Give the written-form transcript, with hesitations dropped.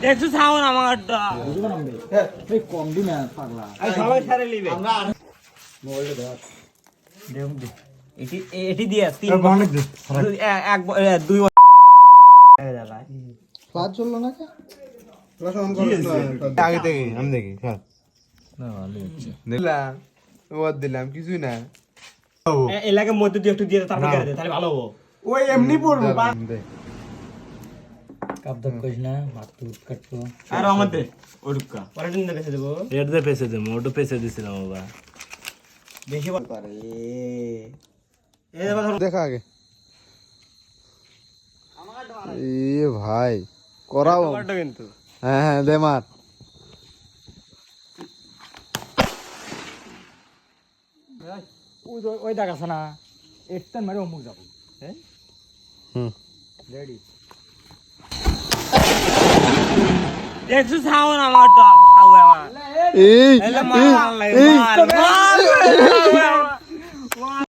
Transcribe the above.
দেখছো ছাউন আমারটা এই কম দিন না পাগলা এই সবাই ছাড়ে নিবে আমরা মোবাইলে ধর দেখ এটি দিয়ে তিন এক দুই ক্লাস চললো না কে আগে থেকে আমি দেখি স্যার না ভালো হচ্ছে দিলাম ওর দিলাম কিছুই না এলাকার মধ্যে দিয়ে একটু দিয়ে তারপর কেটে দে তাহলে ভালো হবে ওই এমনি পড়বো কাপ দাপ কইস না ভাত তো কাটতো আর আমাদের ওরুকা পরে দিন দেখে দেবো রেড দে পেছে দেবো ওটা পেছে দিছিলাম বাবা বেশি বল করে এই দেখো ধরো দেখা আগে এ ভাই করাও কিন্তু হ্যাঁ হ্যাঁ দে মার ওই দেখ আছে না একটা মেরে অমুক যাবো হ্যাঁ হুম রেডি দেখছো ছাউন আমারটা ছাউ আমার এই এলে মার লাগে মার